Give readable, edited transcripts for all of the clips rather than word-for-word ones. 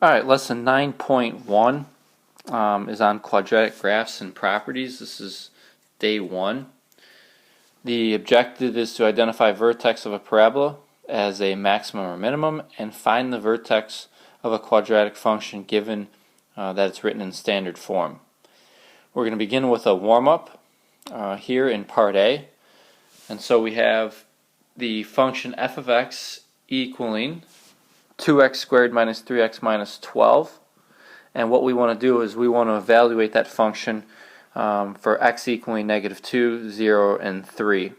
Alright, lesson 9.1 is on quadratic graphs and properties. This is day 1. The objective is to identify vertex of a parabola as a maximum or minimum and find the vertex of a quadratic function given that it's written in standard form. We're going to begin with a warm-up here in part A. And so we have the function f of x equaling 2x squared minus 3x minus 12, and what we want to do is we want to evaluate that function for x equaling negative 2, 0, and 3.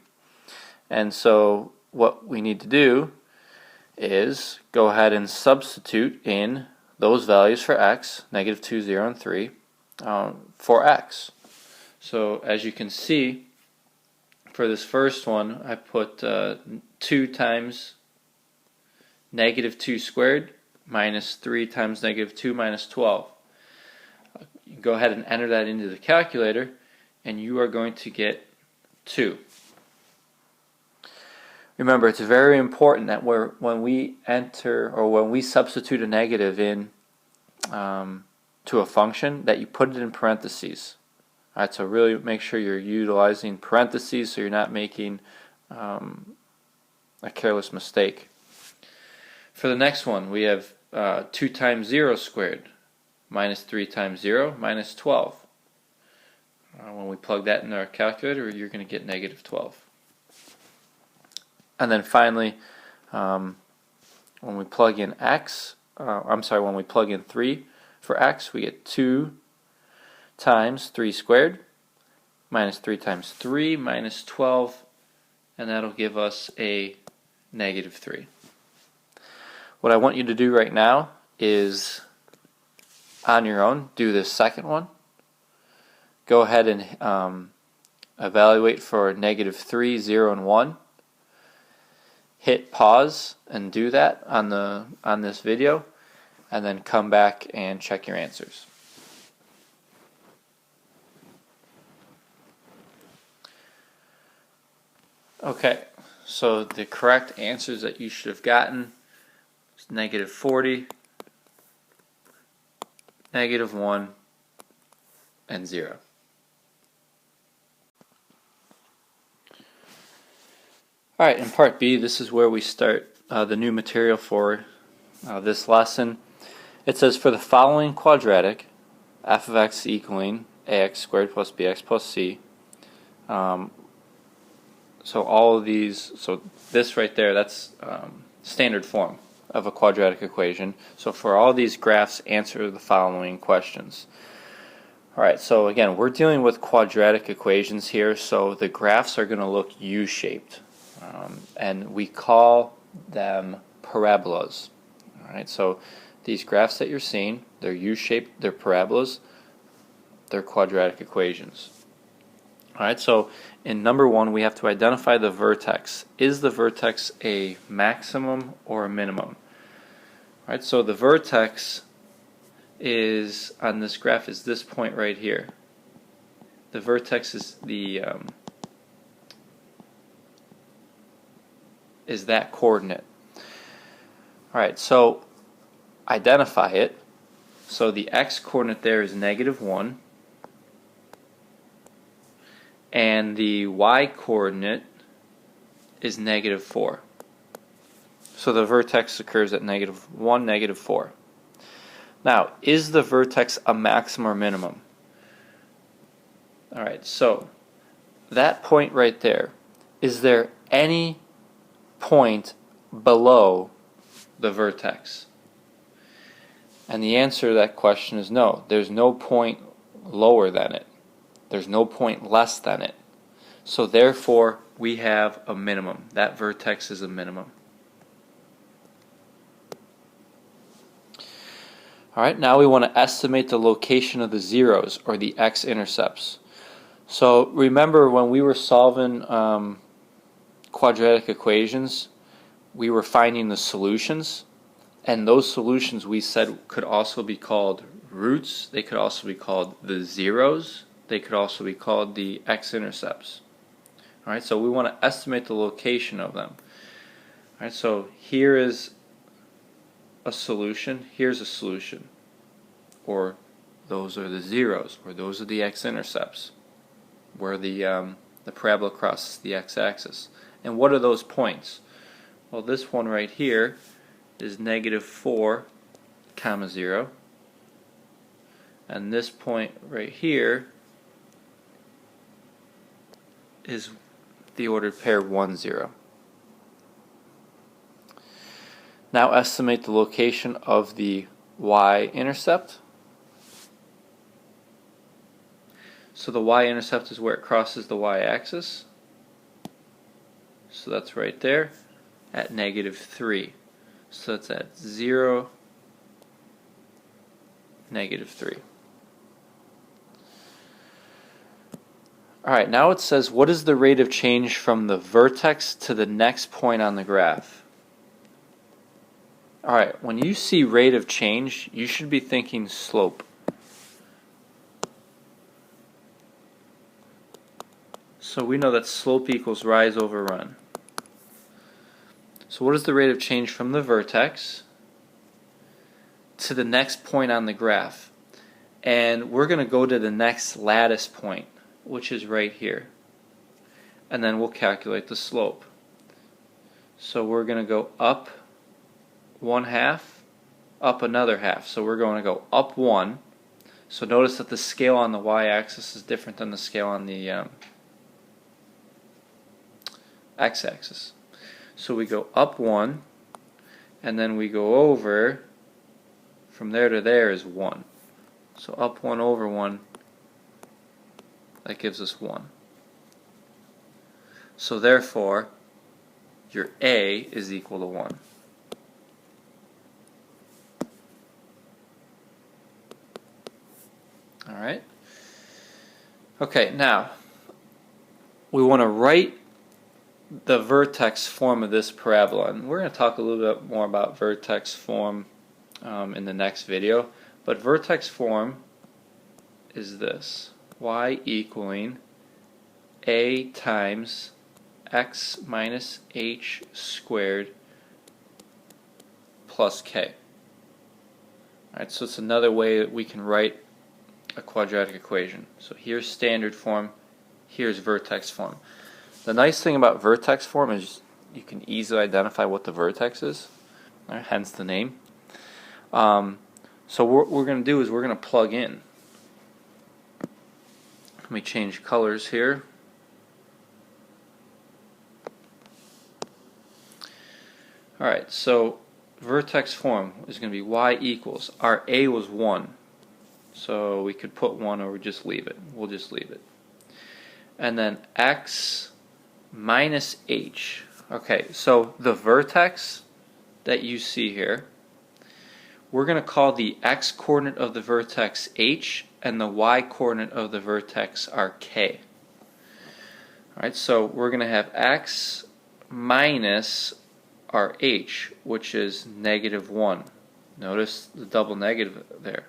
And so what we need to do is go ahead and substitute in those values for x, negative 2, 0, and 3, for x. So as you can see, for this first one, I put 2 times negative 2 squared minus 3 times negative 2 minus 12. You go ahead and enter that into the calculator, and you are going to get 2. Remember, it's very important that when we enter or when we substitute a negative in to a function, that you put it in parentheses. All right, so really make sure you're utilizing parentheses so you're not making a careless mistake. For the next one, we have 2 times 0 squared minus 3 times 0 minus 12. When we plug that in our calculator, you're going to get negative 12. And then finally, when we plug in when we plug in 3 for x, we get 2 times 3 squared minus 3 times 3 minus 12, and that'll give us a negative 3. What I want you to do right now is, on your own, do this second one. Go ahead and evaluate for negative 3, 0, and 1. Hit pause and do that on this video, and then come back and check your answers. Okay, so the correct answers that you should have gotten: negative 40, negative 1, and 0. Alright, in part B, this is where we start the new material for this lesson. It says, for the following quadratic, f of x equaling ax squared plus bx plus c. So all of these, so this right there, that's standard form of a quadratic equation. So for all these graphs, answer the following questions. Alright, so again, we're dealing with quadratic equations here, so the graphs are going to look U-shaped. And we call them parabolas. Alright, so these graphs that you're seeing, they're U-shaped, they're parabolas, they're quadratic equations. Alright, so in number 1, we have to identify the vertex. Is the vertex a maximum or a minimum? Alright, so the vertex is, on this graph, is this point right here. The vertex is is that coordinate. Alright, so identify it. So the x coordinate there is negative 1. And the y coordinate is negative 4. So the vertex occurs at negative 1, negative 4. Now, is the vertex a maximum or minimum? Alright, so that point right there, is there any point below the vertex? And the answer to that question is no. There's no point lower than it. There's no point less than it. So therefore, we have a minimum. That vertex is a minimum. Alright, now we want to estimate the location of the zeros, or the x-intercepts. So remember, when we were solving quadratic equations, we were finding the solutions, and those solutions we said could also be called roots. They could also be called the zeros. They could also be called the x-intercepts. Alright, so we want to estimate the location of them. Alright, so here is a solution, here's a solution. Or those are the zeros, or those are the x-intercepts, where the parabola crosses the x-axis. And what are those points? Well, this one right here is -4, 0, and this point right here is the ordered pair 1, 0. Now estimate the location of the y-intercept. So the y-intercept is where it crosses the y-axis. So that's right there at -3. So that's at 0, -3. Alright, now it says what is the rate of change from the vertex to the next point on the graph? Alright, when you see rate of change, you should be thinking slope. So we know that slope equals rise over run. So what is the rate of change from the vertex to the next point on the graph? And we're going to go to the next lattice point, which is right here. And then we'll calculate the slope. So we're going to go up 1/2, up another half. So we're going to go up 1. So notice that the scale on the y-axis is different than the scale on the x-axis. So we go up 1, and then we go over, from there to there is 1. So up 1 over 1, that gives us 1. So therefore, your A is equal to 1. Alright? Okay, now, we want to write the vertex form of this parabola, and we're going to talk a little bit more about vertex form in the next video, but vertex form is this: y equaling a times x minus h squared plus k. Alright, so it's another way that we can write a quadratic equation. So here's standard form, here's vertex form. The nice thing about vertex form is you can easily identify what the vertex is, right? Hence the name. So what we're going to do is we're going to plug in. Let me change colors here. Alright, so vertex form is going to be y equals, our A was 1. So we could put 1 or just leave it. We'll just leave it. And then x minus h. Okay, so the vertex that you see here, we're going to call the x coordinate of the vertex h and the y coordinate of the vertex r k. Alright, so we're going to have x minus our h, which is -1. Notice the double negative there.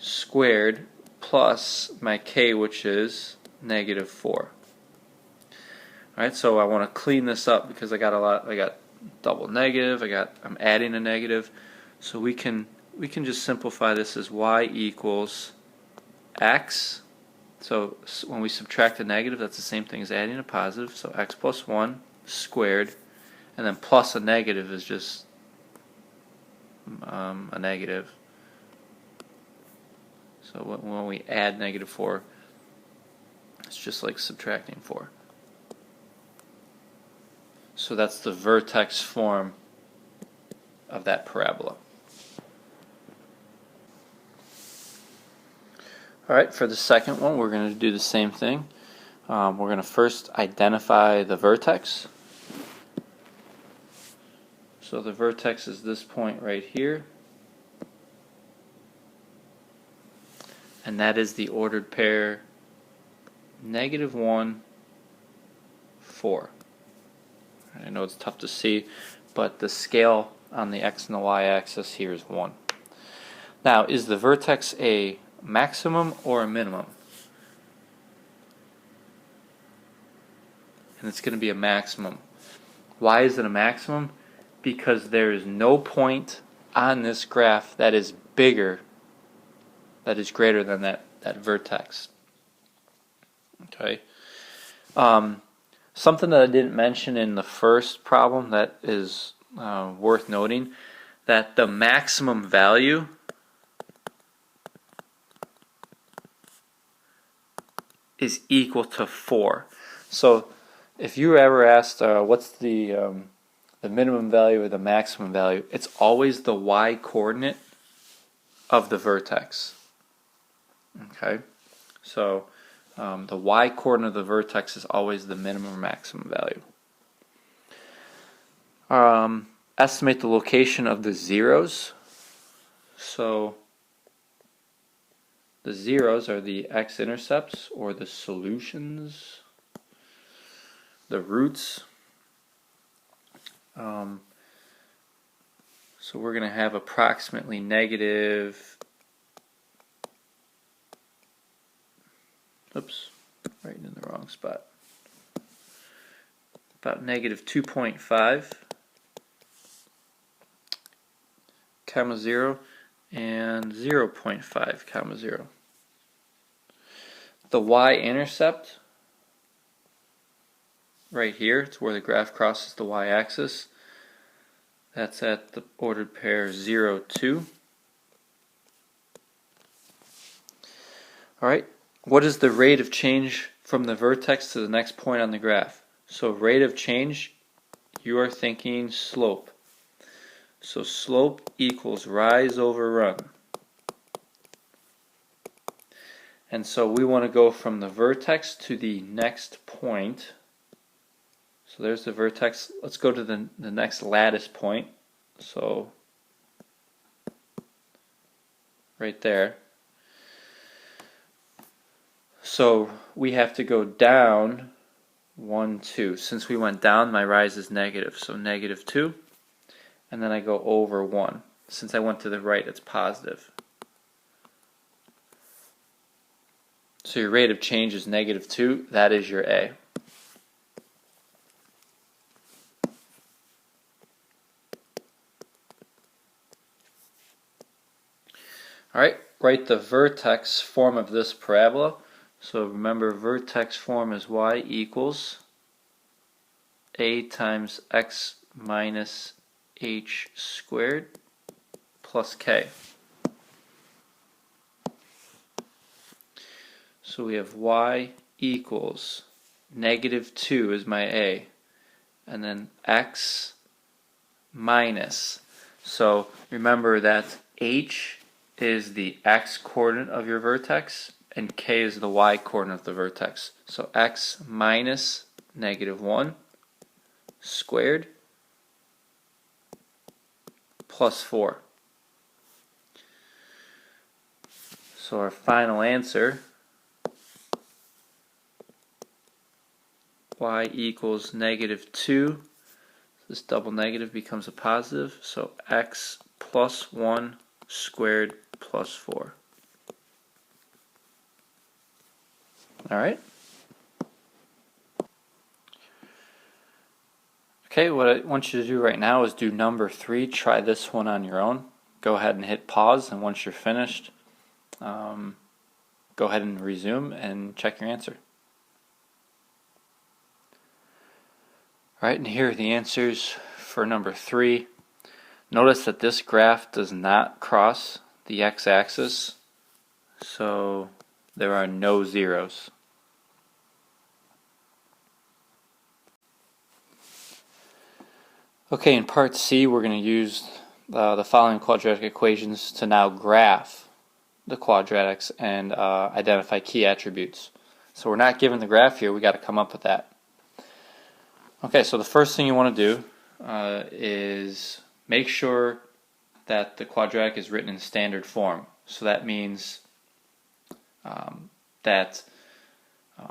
Squared plus my k, which is -4. Alright, so I want to clean this up because I got double negative, I'm adding a negative. So we can just simplify this as y equals x. So when we subtract a negative, that's the same thing as adding a positive. So x plus 1 squared, and then plus a negative is just a negative. So when we add -4, it's just like subtracting 4. So that's the vertex form of that parabola. Alright, for the second one, we're going to do the same thing. We're going to first identify the vertex. So the vertex is this point right here. And that is the ordered pair -1, 4. I know it's tough to see, but the scale on the x and the y axis here is 1. Now, is the vertex a maximum or a minimum? And it's going to be a maximum. Why is it a maximum? because there is no point on this graph that is bigger, that is greater than that vertex. Okay. Something that I didn't mention in the first problem that is worth noting, that the maximum value is equal to 4. So if you were ever asked what's the minimum value or the maximum value, it's always the y-coordinate of the vertex. Okay, so the y-coordinate of the vertex is always the minimum or maximum value. Estimate the location of the zeros. So the zeros are the x-intercepts or the solutions, the roots. So we're going to have approximately negative, writing in the wrong spot, about negative 2.5, comma 0, and 0.5, comma 0. The y-intercept, right here, it's where the graph crosses the y-axis. That's at the ordered pair 0, 2. Alright, what is the rate of change from the vertex to the next point on the graph? So rate of change, you are thinking slope. So slope equals rise over run. And so we want to go from the vertex to the next point. So there's the vertex. Let's go to the next lattice point. So right there. So we have to go down 1, 2. Since we went down, my rise is negative. So negative 2. And then I go over 1. Since I went to the right, it's positive. So your rate of change is negative 2. That is your A. Alright, write the vertex form of this parabola. So remember, vertex form is y equals a times x minus h squared plus k. So we have y equals negative 2 is my a, and then x minus. So remember that h is the x coordinate of your vertex and k is the y coordinate of the vertex. So x minus negative 1 squared plus 4. So our final answer, y equals negative 2. This double negative becomes a positive, so x plus 1 squared plus 4. Alright? Okay, what I want you to do right now is do number 3. Try this one on your own. Go ahead and hit pause, and once you're finished, go ahead and resume and check your answer. Alright, and here are the answers for number 3. Notice that this graph does not cross the x-axis, so there are no zeros. Okay, in part C, we're going to use the following quadratic equations to now graph the quadratics and identify key attributes. So we're not given the graph here, we got to come up with that. Okay, so the first thing you want to do is make sure that the quadratic is written in standard form. So that means that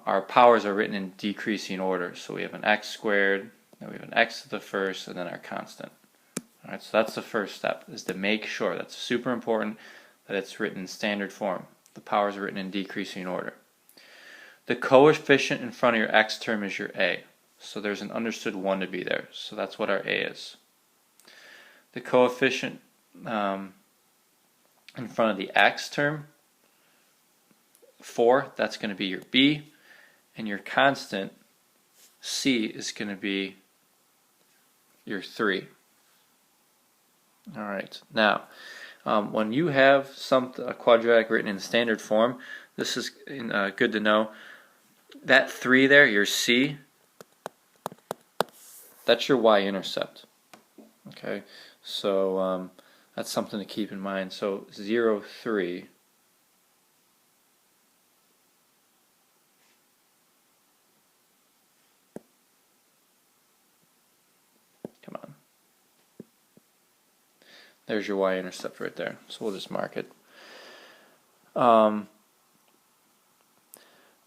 our powers are written in decreasing order. So we have an x squared, then we have an x to the first, and then our constant. Alright, so that's the first step, is to make sure, that's super important, that it's written in standard form. The powers are written in decreasing order. The coefficient in front of your x term is your a. So there's an understood 1 to be there. So that's what our a is. the coefficient in front of the x term, 4, that's going to be your b, and your constant, c, is going to be your 3. Alright, now, when you have a quadratic written in standard form, this is good to know. That 3 there, your c, that's your y-intercept. Okay, so that's something to keep in mind. So 0, 3. Come on. There's your y-intercept right there. So we'll just mark it.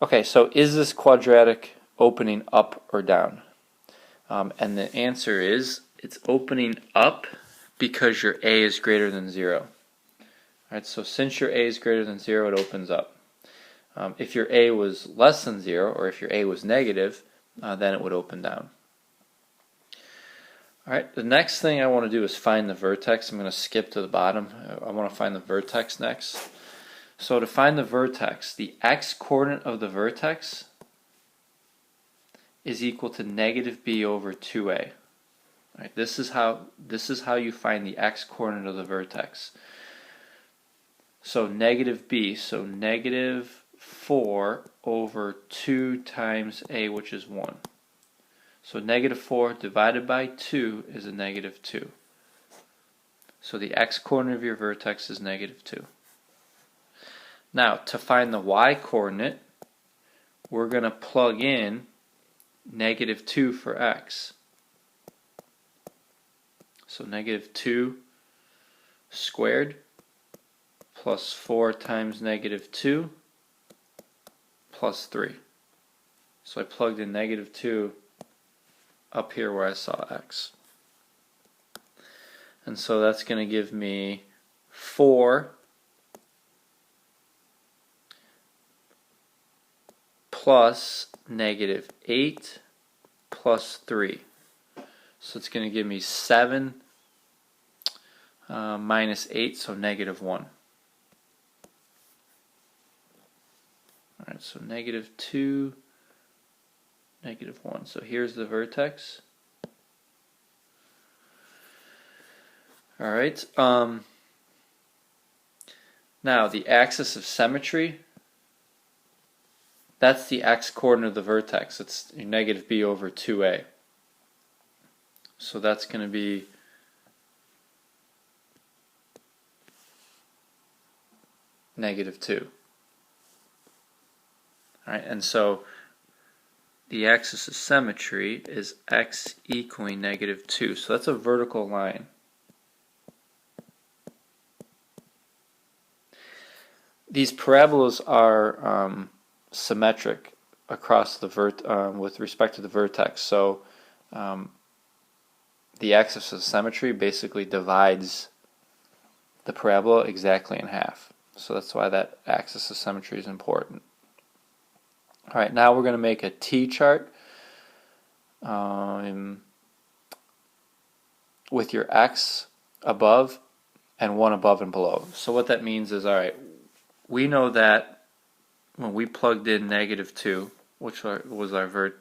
Okay, so is this quadratic opening up or down? And the answer is it's opening up because your a is greater than 0. Alright, so since your a is greater than 0, it opens up. If your a was less than 0, or if your a was negative, then it would open down. Alright, the next thing I want to do is find the vertex. I'm going to skip to the bottom. I want to find the vertex next. So to find the vertex, the x-coordinate of the vertex is equal to negative b over 2a. Right, this is how you find the x-coordinate of the vertex. So negative b, so negative 4 over 2 times a, which is 1. So negative 4 divided by 2 is a negative 2. So the x-coordinate of your vertex is negative 2. Now, to find the y-coordinate, we're going to plug in negative 2 for x. So negative 2 squared plus 4 times negative 2 plus 3. So I plugged in negative 2 up here where I saw x. And so that's going to give me 4 plus negative 8 plus 3. So it's going to give me 7 minus 8, so negative 1. Alright, so negative 2, negative 1. So here's the vertex. Alright, now the axis of symmetry, that's the x-coordinate of the vertex. It's negative b over 2a. So that's going to be negative 2. Alright, and so the axis of symmetry is x equaling negative 2. So that's a vertical line. These parabolas are symmetric across the with respect to the vertex. So the axis of symmetry basically divides the parabola exactly in half. So that's why that axis of symmetry is important. Alright, now we're going to make a t-chart with your x above and 1 above and below. So what that means is, alright, we know that when we plugged in negative 2, which was our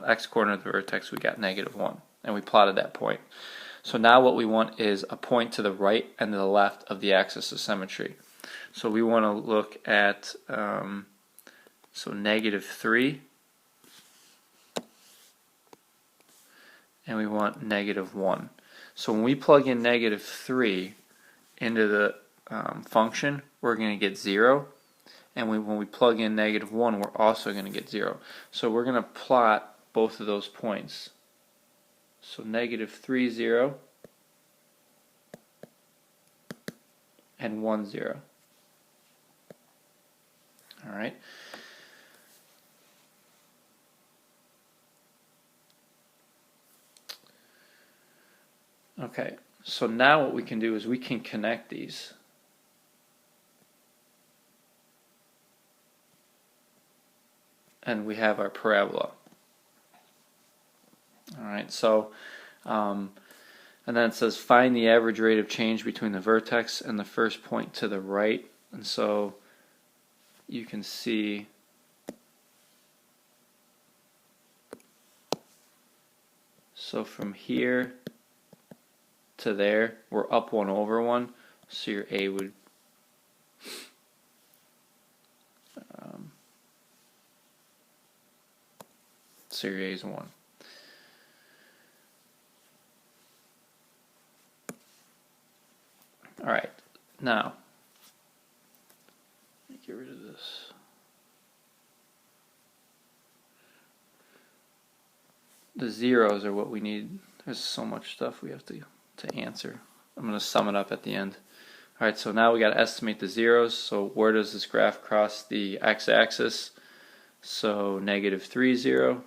x-coordinate of the vertex, we got negative 1, and we plotted that point. So now what we want is a point to the right and to the left of the axis of symmetry. So we want to look at so negative 3, and we want negative 1. So when we plug in negative 3 into the function, we're going to get 0. And when we plug in negative 1, we're also going to get 0. So we're going to plot both of those points. So negative 3, 0, and 1, 0. Alright. Okay, so now what we can do is we can connect these. And we have our parabola. Alright, so And then it says find the average rate of change between the vertex and the first point to the right. And so you can see so from here to there, we're up 1 over 1. So your A would so your A is 1. Alright, now let me get rid of this. The zeros are what we need. There's so much stuff we have to answer. I'm going to sum it up at the end. Alright, so now we got to estimate the zeros. So where does this graph cross the x-axis? So -3, 0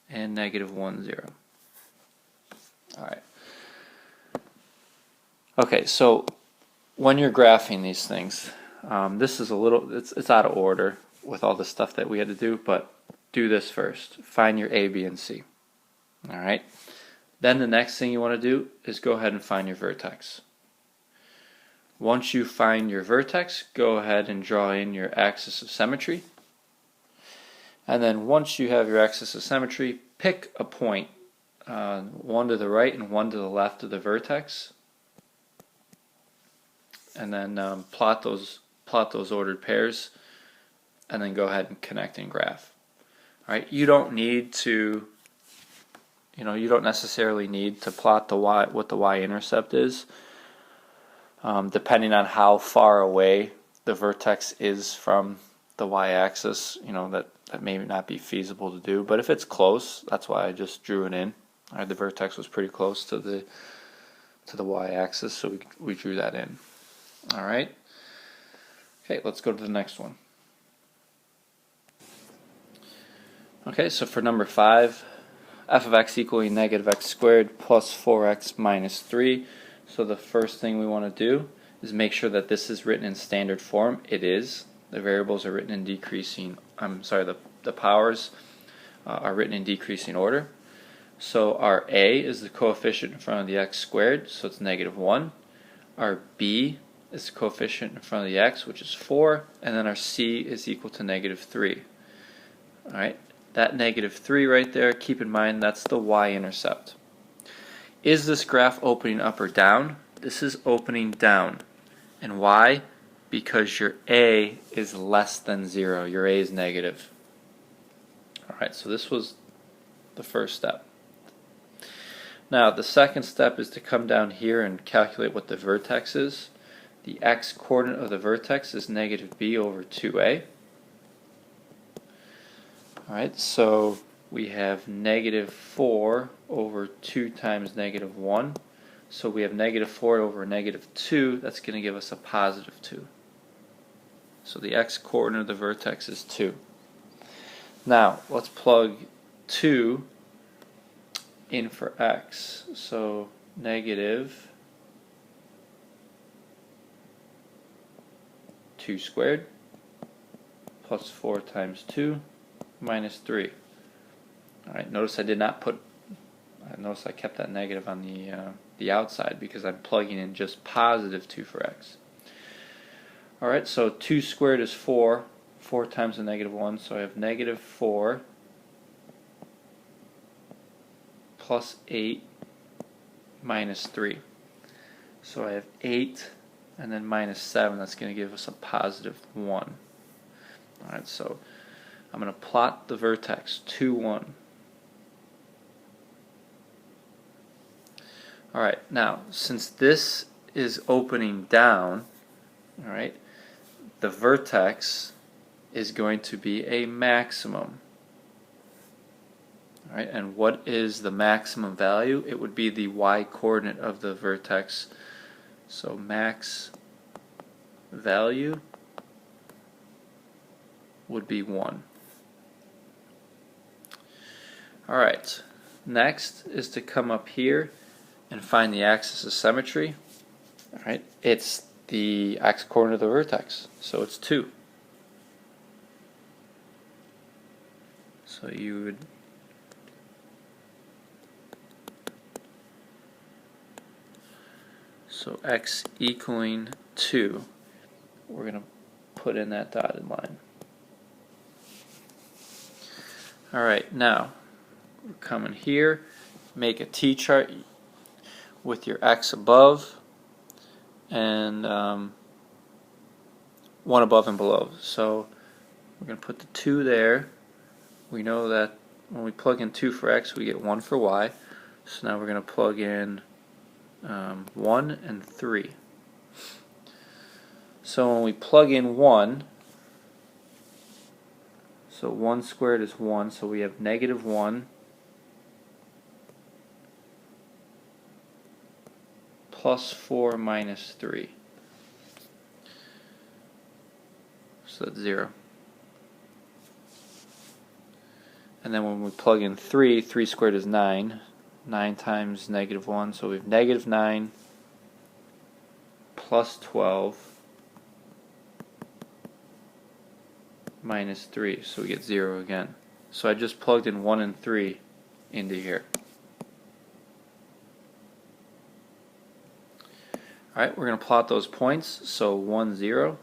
and -1, 0. Alright. Okay, so when you're graphing these things, this is a little, it's out of order with all the stuff that we had to do, but do this first. Find your A, B, and C. Alright. Then the next thing you want to do is go ahead and find your vertex. Once you find your vertex, go ahead and draw in your axis of symmetry. And then once you have your axis of symmetry, pick a point, one to the right and one to the left of the vertex. And then plot those ordered pairs, and then go ahead and connect and graph. All right, you don't need to, you don't necessarily need to plot the what the y-intercept is. Depending on how far away the vertex is from the y-axis, that may not be feasible to do. But if it's close, that's why I just drew it in. All right, the vertex was pretty close to the y-axis, so we drew that in. All right. Okay, let's go to the next one. Okay, so for number 5, f of x equaling -x squared plus 4x minus 3. So the first thing we want to do is make sure that this is written in standard form. It is. The variables are written in decreasing, the powers are written in decreasing order. So our a is the coefficient in front of the x squared, so it's -1. Our b is the coefficient in front of the x, which is 4, and then our c is equal to -3. Alright, that -3 right there, keep in mind that's the y-intercept. Is this graph opening up or down? This is opening down. And why? Because your a is less than 0. Your a is negative. Alright, so this was the first step. Now the second step is to come down here and calculate what the vertex is. The x-coordinate of the vertex is -b over 2a. Alright, so we have -4 over 2 times -1. So we have -4 over -2. That's going to give us a +2. So the x-coordinate of the vertex is 2. Now, let's plug 2 in for x. So -2 squared plus 4 times 2 minus 3. Alright, notice I kept that negative on the outside because I'm plugging in just +2 for x. Alright, so 2 squared is 4. 4 times the -1, so I have -4 plus 8 minus 3. So I have 8 and then minus 7. That's going to give us a +1. Alright, so I'm going to plot the vertex 2, 1. Alright, now since this is opening down, alright, the vertex is going to be a maximum. Alright, and what is the maximum value? It would be the y-coordinate of the vertex. So max value would be 1. Alright, next is to come up here and find the axis of symmetry. Alright, it's the x-coordinate of the vertex, so it's 2. So you would So x equaling 2, we're going to put in that dotted line. Alright, now we're coming here, make a T-chart with your x above and one above and below. So we're going to put the 2 there. We know that when we plug in 2 for x, we get 1 for y. So now we're going to plug in 1 and 3. So when we plug in 1, so 1 squared is 1, so we have negative 1 plus 4 minus 3. So that's 0. And then when we plug in 3, 3 squared is 9. 9 times negative 1, so we have negative 9 plus 12 minus 3, so we get 0 again. So I just plugged in 1 and 3 into here. Alright, we're going to plot those points. So 1, 0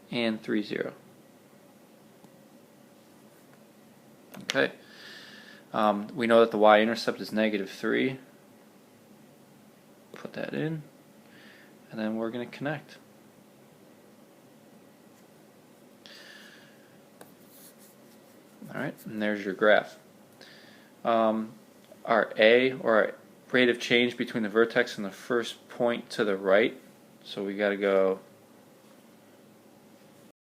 and 3, 0. Okay. We know that the y-intercept is negative 3. Put that in. And then we're going to connect. Alright, and there's your graph. Our A, or our rate of change between the vertex and the first point to the right, so we got to go